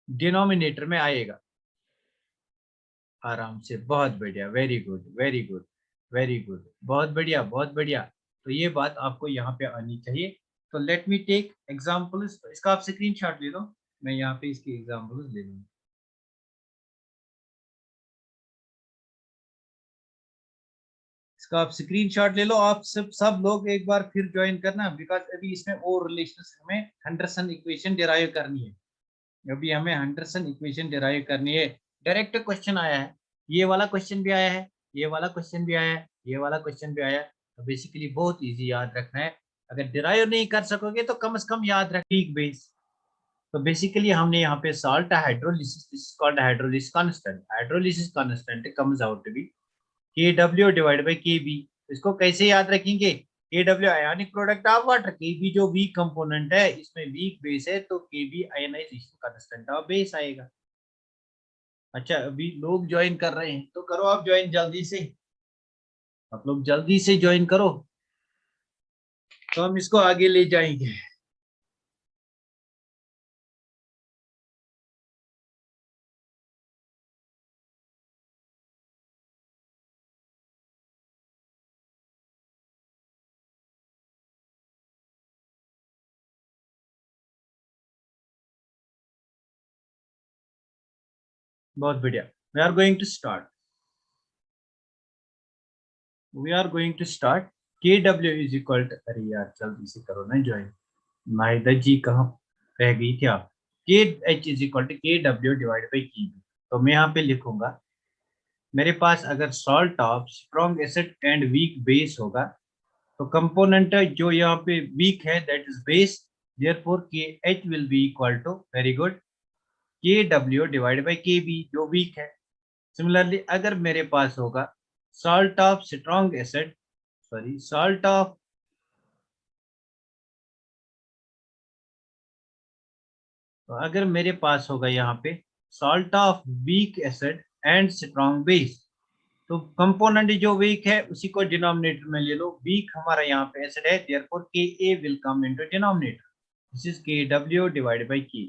डिनोमिनेटर में आएगा। आराम से, बहुत बढ़िया, very good very good very good, बहुत बढ़िया बहुत बढ़िया। तो ये बात आपको यहाँ पे आनी चाहिए। तो लेट मी टेक एग्जांपल्स। इसका आप स्क्रीनशॉट ले लो, मैं यहाँ पे इसके एग्जांपल्स ले लूंगा। इसका आप स्क्रीनशॉट ले लो। आप सब लोग एक बार फिर ज्वाइन करना, बिकॉज अभी इसमें और रिलेशंस हमें हेंडरसन इक्वेशन डिराइव करनी है। अभी हमें हेंडरसन इक्वेशन डिराइव करनी है। डायरेक्ट क्वेश्चन आया है, ये वाला क्वेश्चन भी आया है, ये वाला क्वेश्चन भी आया है, ये वाला क्वेश्चन भी आया है। तो बेसिकली बहुत इजी याद रखना है। अगर डिराइव नहीं कर सकोगे तो कम से कम याद रख वीक बेस। तो बेसिकली हमने यहाँ पे salt hydrolysis, this is called hydrolysis constant. Hydrolysis constant comes out to be K W divide by K B. इसको कैसे याद रखेंगे? K W ionic product of water, K B जो वीक कंपोनेंट है, इसमें वीक बेस है तो K B ionization constant of base आएगा। अच्छा अभी लोग ज्वाइन कर रहे हैं तो करो आप ज्वाइन जल्दी से, आप लोग जल्दी से ज्वाइन करो तो हम इसको आगे ले जाएंगे। बहुत बढ़िया। We are going to start, we are going to start. K W is equal to, अरे यार जल्दी से करो ना ज्वाइन। माहिदा जी कहाँ रह गई थी आप? K H is equal to K W divide by K B. तो मैं यहाँ पे लिखूंगा, मेरे पास अगर salt of strong acid and weak base होगा, तो कंपोनेंट जो यहाँ पे वीक है that is base, therefore K H will be equal to, very good, K W divide by K B जो वीक है। सिमिलरली अगर मेरे पास होगा salt of strong acid, sorry salt of, तो अगर मेरे पास होगा यहाँ पे salt of weak acid and strong base, तो कंपोनेंट जो वीक है उसी को डिनोमिनेटर में ले लो, वीक हमारा यहाँ पे एसिड है, therefore K A will come into denominator, this is K W divided by K.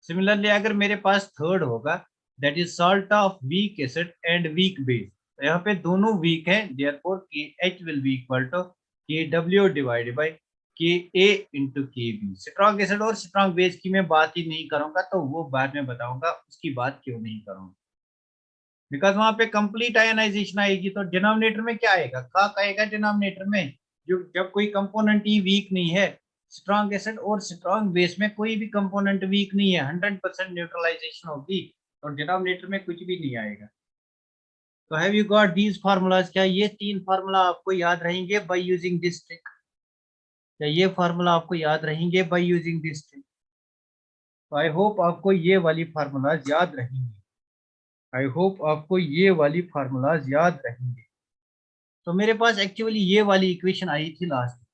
Similarly अगर मेरे पास थर्ड होगा that is salt of weak acid and weak base, तो यहाँ पे दोनों वीक है, therefore K H will be equal to K W divided by K A into K B. Strong acid और स्ट्रॉन्ग बेस की मैं बात ही नहीं करूंगा, तो वो बाद में बताऊंगा उसकी बात क्यों नहीं करूंगा, बिकॉज वहां पे कंप्लीट आयनाइजेशन आएगी। तो डिनोमिनेटर में क्या आएगा, का आएगा डिनोमिनेटर में, जो जब कोई कंपोनेंट ही वीक नहीं है, स्ट्रॉन्ग एसिड और स्ट्रॉन्ग बेस में कोई भी कंपोनेंट वीक नहीं है, 100% न्यूट्रलाइजेशन होगी, तो डिनोमिनेटर में कुछ भी नहीं आएगा। तो have you got these formulas, क्या ये तीन फार्मूला आपको याद रहेंगे बाय यूजिंग दिस ट्रिक, क्या ये फार्मूला आपको याद रहेंगे बाय यूजिंग दिस ट्रिक? तो आई होप आपको ये वाली फार्मूलाज याद रहेंगे, आई होप आपको ये वाली फार्मूलाज याद रहेंगे। तो मेरे पास एक्चुअली ये वाली इक्वेशन आई थी लास्ट में,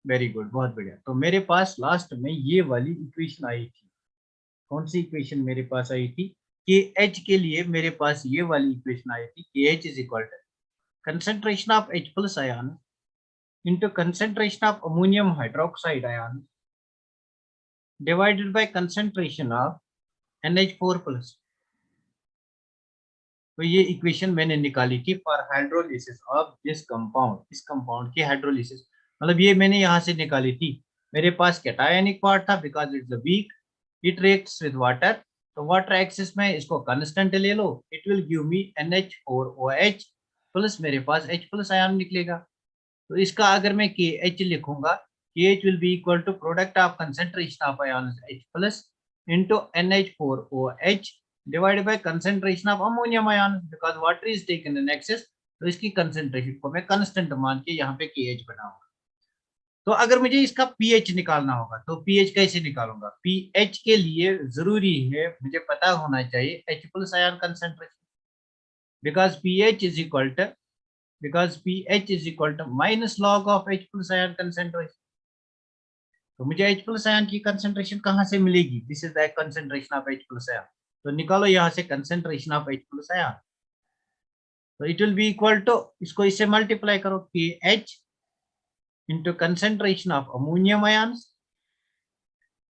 वेरी गुड, बहुत बढ़िया। तो मेरे पास लास्ट में ये वाली इक्वेशन आई थी, कौन सी इक्वेशन मेरे पास आई थी, कि एच के लिए मेरे पास ये वाली इक्वेशन आई थी कि H is equal to concentration of H plus ion into concentration of ammonium hydroxide ion divided by concentration of NH4 plus. तो ये इक्वेशन मैंने निकाली थी for hydrolysis of this compound, इस कंपाउंड की हाइड्रोलिसिस, मतलब ये मैंने यहाँ से निकाली थी। मेरे पास कैटायनिक पार्ट था because it's weak, it reacts with water, तो वाटर एक्सिस में इसको कांस्टेंट ले लो, it will give me NH4OH plus, मेरे पास H प्लस आयन निकलेगा। तो इसका अगर मैं KH लिखूंगा, KH will be equal to product of concentration of ion H plus into NH4OH divided by concentration of ammonium ion, because water is taken in excess, तो इसकी concentration को मैं कांस्टेंट मान के यहाँ पे KH बनाऊंगा। तो अगर मुझे इसका पीएच निकालना होगा, तो पीएच कैसे निकालूंगा, पीएच के लिए जरूरी है मुझे पता होना चाहिए H plus ion concentration, because pH is equal to, because pH is equal to minus log of H plus ion concentration. तो मुझे H प्लस आयन की कंसेंट्रेशन कहाँ से मिलेगी, this is the concentration of H plus ion, तो निकालो यहाँ से concentration of H plus ion, तो it will be equal to, इसको इससे मल्टीप्लाई करो, KH into concentration of ammonium ions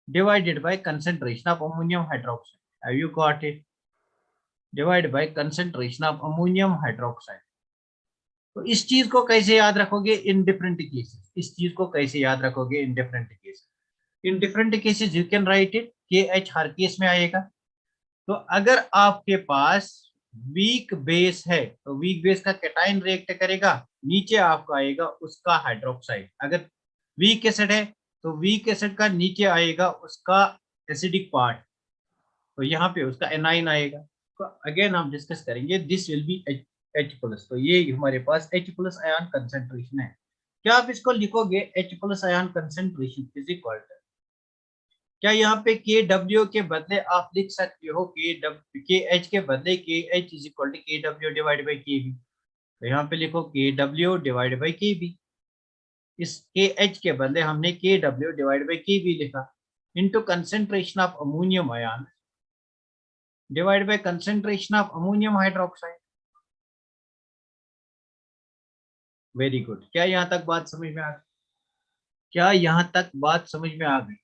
divided by concentration of ammonium hydroxide, have you got it, divided by concentration of ammonium hydroxide। तो इस चीज को कैसे याद रखोगे इन डिफरेंट केसेस, इस चीज को कैसे याद रखोगे in different cases, in different cases you can write it, KH her case में आएगा। तो अगर आपके पास वीक बेस है, तो वीक बेस का कैटायन रिएक्ट करेगा, नीचे आपका आएगा उसका हाइड्रोक्साइड, अगर वीक एसिड है तो वीक एसिड का नीचे आएगा उसका एसिडिक पार्ट, तो यहाँ पे उसका एनाइन आएगा। तो अगेन हम डिस्कस करेंगे, this will be H plus, तो ये हमारे पास H प्लस आयन कंसेंट्रेशन है। क्या आप इसको लिखोगे H plus ion concentration is equal to, क्या यहाँ पे के डब्ल्यू के बदले आप लिख सकते हो के एच के बदले के H is equal to K W divide by K B, तो यहाँ पे लिखो के W divide by K B, इस के एच के बदले हमने के W divide by K B लिखा, into concentration of ammonium ion divide by concentration of ammonium hydroxide. Very good, क्या यहाँ तक बात समझ में आ गई, क्या यहाँ तक बात समझ में आ गई,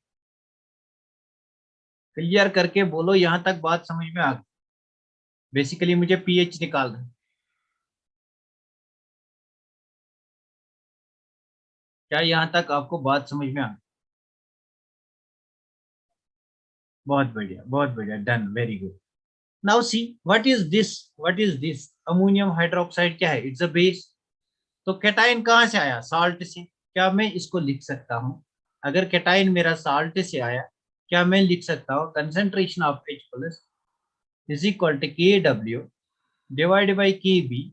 क्लियर करके बोलो यहाँ तक बात समझ में आ गई। बेसिकली मुझे पीएच निकालना है, क्या यहाँ तक आपको बात समझ में आ गई, बहुत बढ़िया, बहुत बढ़िया, done, very good. Now see what is this, what is this ammonium hydroxide, क्या है, इट्स अ बेस, तो कैटायन कहाँ से आया, साल्ट से, क्या मैं इसको लिख सकता हूँ, अगर कैटायन मेरा साल्ट से आया, क्या मैं लिख सकता हूँ concentration of H plus is equal to Kw divided by Kb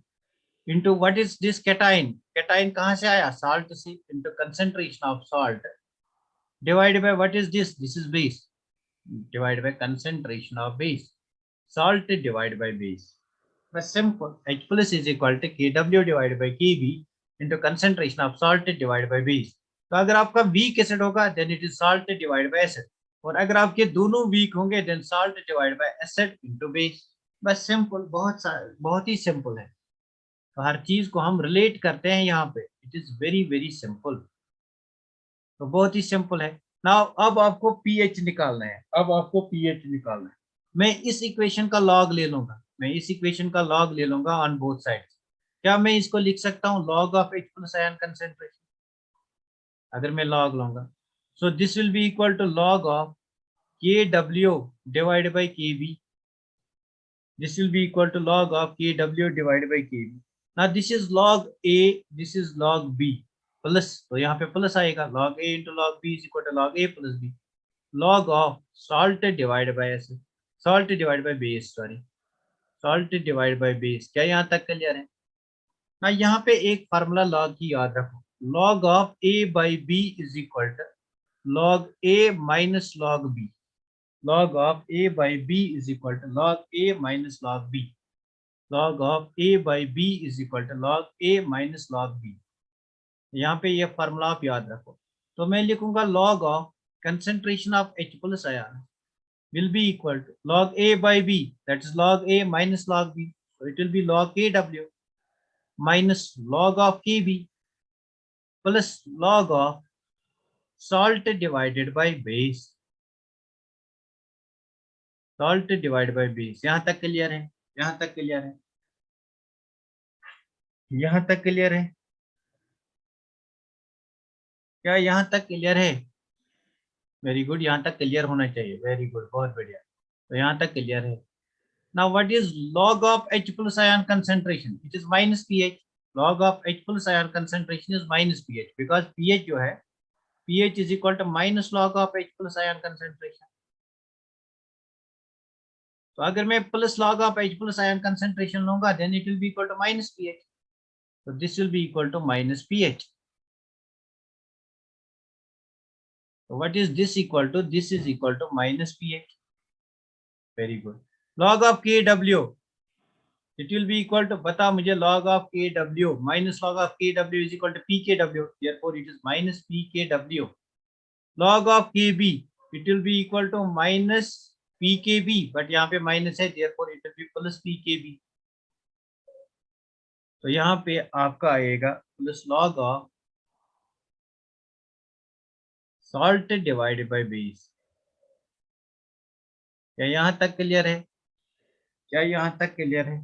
into what is this cation? Cation कहाँ से आया? Salt से, into concentration of salt divided by what is this? This is base divided by concentration of base. Salt divided by base. But simple. H plus is equal to Kw divided by Kb into concentration of salt divided by base. तो अगर आपका weak acid होगा then it is salt divided by acid. और अगर आपके दोनों weak होंगे then salt divided by acid into base. बस simple, बहुत ही simple है. तो हर चीज को हम relate करते हैं यहाँ पे. It is very very simple. तो बहुत ही simple है. Now अब आपको pH निकालना है. अब आपको pH निकालना है. मैं इस इक्वेशन का लॉग ले लूंगा. मैं इस इक्वेशन का लॉग ले लूंगा ऑन बोथ साइड्स. क्या मैं इसको लिख सकता हूँ log of H plus ion concentration? अगर मैं लॉग लूंगा so this will be equal to log of Kw divided by Kb. This will be equal to log of Kw divided by Kb. Now this is log A, this is log B. Plus, तो यहाँ पे plus आएगा. log A into log B is equal to log A plus B. log of salt divided by acid, salt divided by base, sorry, salt divided by base. क्या यहाँ तक clear है? ना यहाँ पे एक फार्मूला log की याद रखो. log of A by B is equal to log A minus log B. log of A by B is equal to log A minus log B. log of A by B is equal to log A minus log B. यहाँ पे ये formula आप याद रखो. तो मैं लिखूंगा log of concentration of H plus ion will be equal to log A by B, that is log A minus log B. So it will be log Kw minus log of Kb plus log of salt divided by base. Salt divided by base. यहाँ तक clear है? यहाँ तक clear है? यहाँ तक clear है? क्या यहाँ तक क्लियर है? Very good. यहाँ तक क्लियर होना चाहिए. वेरी गुड, बहुत बढ़िया. तो यहाँ तक क्लियर है. Now what is log of H plus ion concentration? It is minus pH. Log of H plus ion concentration is minus pH because pH जो है, pH is equal to minus log of H plus ion concentration. तो अगर मैं plus log of H plus ion concentration लूंगा then it will be equal to minus pH. So this will be equal to minus pH. So what is this equal to? This is equal to minus pH. Very good. Log of Kw, it will be equal to, बता मुझे, log of Kw minus log of Kw is equal to Pkw. Therefore it is minus Pkw. Log of Kb, it will be equal to minus Pkb, but यहाँ पे minus है, therefore it will be plus Pkb. तो यहाँ पे आपका आएगा plus log of salt divided by base. क्या यहाँ तक क्लियर है? क्या यहाँ तक क्लियर है?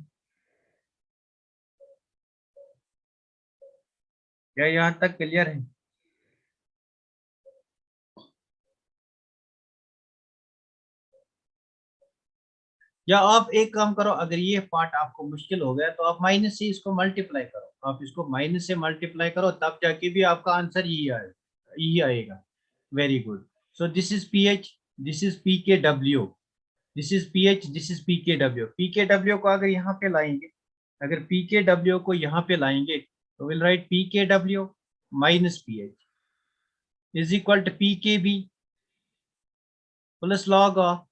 क्या यहाँ तक क्लियर है? या आप एक काम करो, अगर ये पार्ट आपको मुश्किल हो गया तो आप माइनस से इसको मल्टीप्लाई करो. आप इसको माइनस से मल्टीप्लाई करो, तब जाके भी आपका आंसर यही आएगा. Very good. So this is pH, this is पीकेडब्ल्यू, this is pH, this is पीकेडब्ल्यू. पीकेडब्ल्यू को अगर यहाँ पे लाएंगे, अगर पीकेडब्ल्यू को यहाँ पे लाएंगे तो विल राइट पीकेडब्ल्यू minus pH is equal to pKb plus log of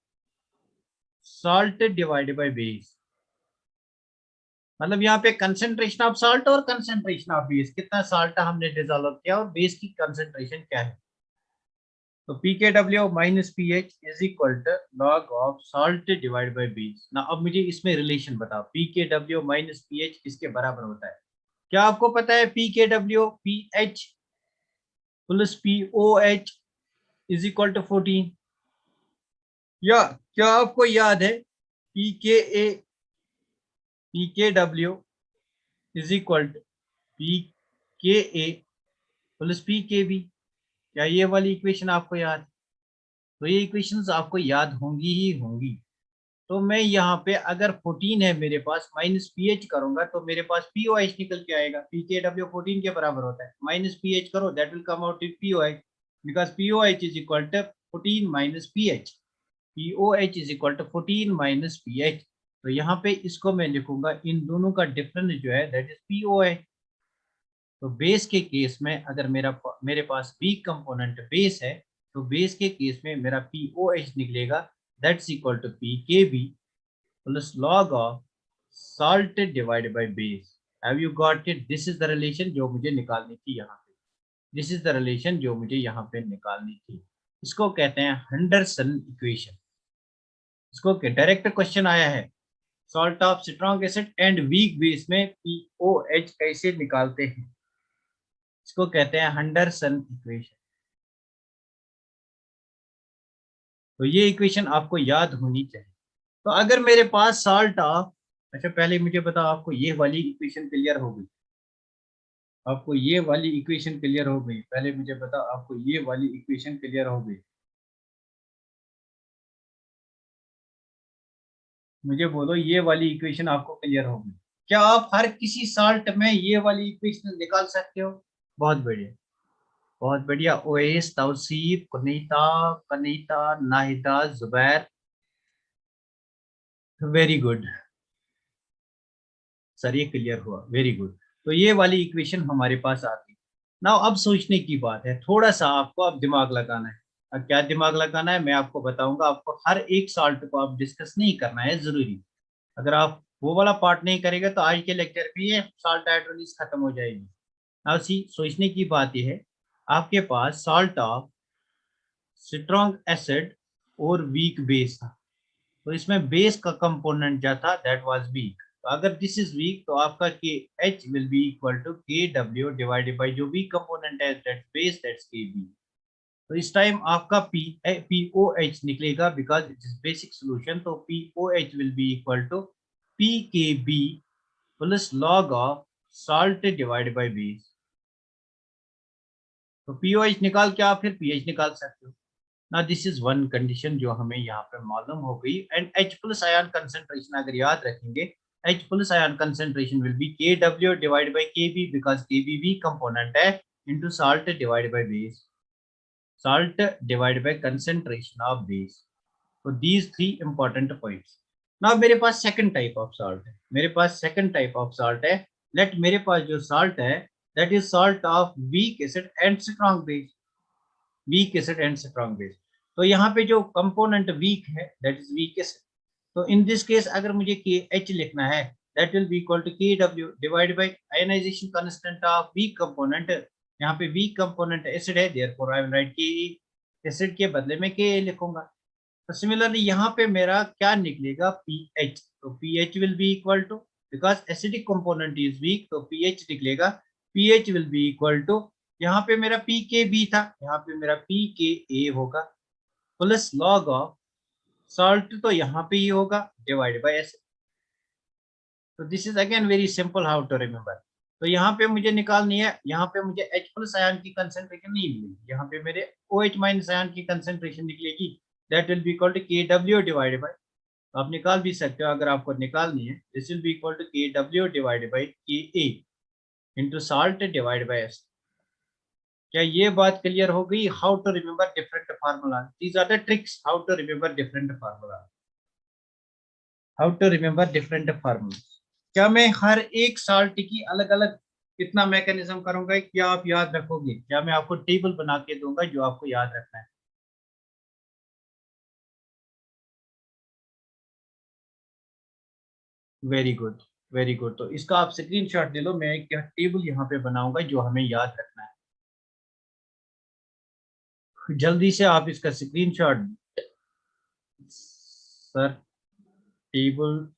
salt divided by base. मतलब यहाँ पे कंसेंट्रेशन ऑफ सॉल्ट और कंसेंट्रेशन ऑफ बेस, कितना सॉल्ट हमने डिसॉल्व किया और बेस की कंसेंट्रेशन क्या है. तो pKw minus pH is equal to log of salt divide by base. ना अब मुझे इसमें रिलेशन बताओ, pKw माइनस pH किसके बराबर होता है? क्या आपको पता है pKw pH plus pOH is equal to 14? या क्या आपको याद है pKw is equal to pKa plus pKb? क्या ये वाली इक्वेशन आपको याद? तो ये इक्वेशंस आपको याद होंगी ही होंगी. तो मैं यहाँ पे अगर 14 है मेरे पास, माइनस pH करूंगा तो मेरे पास pOH निकल के आएगा. pKw 14 के बराबर होता है, माइनस pH करो that will come out with pOH because pOH is equal to 14 minus pH. POH is equal to 14 minus PH। तो यहाँ पे इसको मैं लिखूंगा, इन दोनों का डिफरेंस जो है दैट इज POH। तो बेस के केस में अगर मेरे पास वीक कंपोनेंट बेस है, तो बेस के केस में मेरा POH निकलेगा, that's equal to PKB plus log of salt divided by base. Have you got it? This is the relation जो मुझे निकालनी थी यहाँ पे। दिस इज द रिलेशन जो मुझे यहाँ पे निकालनी थी। इसको कहते हैं हेंडरसन इक्वेशन। इसको डायरेक्ट क्वेश्चन आया है, salt of strong acid and weak base में POH कैसे निकालते हैं। इसको कहते हैं हेंडरसन इक्वेशन। तो ये इक्वेशन आपको याद होनी चाहिए। तो अगर मेरे पास सॉल्ट ऑफ, अच्छा पहले मुझे बताओ, आपको ये वाली इक्वेशन क्लियर हो गई? आपको ये वाली इक्वेशन क्लियर हो गई? पहले मुझे बताओ, आपको ये वाली इक्वेशन क्लियर हो गई? मुझे बोलो, ये वाली इक्वेशन आपको क्लियर हो गई? क्या आप हर किसी सॉल्ट में ये वाली इक्वेशन निकाल सकते हो? बहुत बढ़िया, बहुत बढ़िया। ओएस, Tauseef, Kunita, Kanita, Nahida, Zubair, very good sir, ये क्लियर हुआ, वेरी गुड। तो ये वाली इक्वेशन हमारे पास आ गई। नाउ अब सोचने की बात है, थोड़ा सा आपको अब दिमाग लगाना है। अब क्या दिमाग लगाना है, मैं आपको बताऊंगा। आपको हर एक सॉल्ट को आप डिस्कस नहीं करना है जरूरी। अगर आप वो वाला पार्ट नहीं करेंगे तो आज के लेक्चर में ये सॉल्ट हाइड्रोलिसिस खत्म हो जाएगी। नाउ सी, सोचने की बात ये है, आपके पास सॉल्ट ऑफ स्ट्रॉन्ग एसिड और वीक बेस था। तो इसमें बेस का कंपोनेंट क्या था, दैट वाज वीक। तो अगर दिस इज वीक तो आपका K H will be equal to K W divided by जो वीक कंपोनेंट है that base, that's K B. तो इस टाइम आपका पी ओ एच निकलेगा because it is basic solution. तो P O H will be equal to P K B plus log of salt divided by base. तो P O H निकाल के आप फिर पी एच निकाल सकते हो ना। दिस इज वन कंडीशन जो हमें यहाँ पे मालूम हो गई। And H plus ion concentration अगर याद रखेंगे, H plus ion concentration will be KW divide by KB because KB भी कंपोनेंट है into salt divide by base, salt divide by concentration of base. तो these three important points. Now मेरे पास second type of salt है, मेरे पास second type of salt है। Let मेरे पास जो सॉल्ट है that is salt of weak acid and strong base, week acid and strong base. तो यहाँ पे जो कंपोनेंट वीक है दैट इज वीक एसिड। तो इन दिस केस अगर मुझे के एच लिखना है, that will be equal to K W divide by ionization constant of weak component. यहाँ पे वीक कंपोनेंट एसिड है, therefore I will write K E. Acid के बदले में के ए लिखूंगा। तो सिमिलरली यहाँ पे मेरा क्या निकलेगा, पी एच। तो P H will be equal to, because acidic component is weak, तो पी एच निकलेगा, P H will be equal to, यहाँ पे मेरा पी के बी था, यहाँ पे मेरा पी के ए होगा, प्लस लॉग ऑफ सॉल्ट तो यहाँ पे ही होगा डिवाइड बाय एसिड। तो this is again very simple how to remember. तो यहाँ पे मुझे निकालनी है, यहाँ पे मुझे H प्लस आयन की कंसेंट्रेशन नहीं मिलेगी, यहाँ पे मेरे OH माइनस आयन की कंसेंट्रेशन निकलेगी, that will be equal to K W divided by, आप निकाल भी सकते हो अगर आपको निकालनी है, this will be equal to K W divided by K A into salt divide by acid. क्या ये बात क्लियर हो गई? How to remember different formula, these are the tricks how to remember different formula, how to remember different formula. क्या मैं हर एक salt की अलग अलग कितना मैकेनिज्म करूंगा, क्या आप याद रखोगे? क्या मैं आपको टेबल बना के दूंगा जो आपको याद रखना है? Very good, very good. तो इसका आप स्क्रीनशॉट ले लो, मैं एक टेबल यहाँ पे बनाऊंगा जो हमें याद रखना है। जल्दी से आप इसका स्क्रीनशॉट, सर टेबल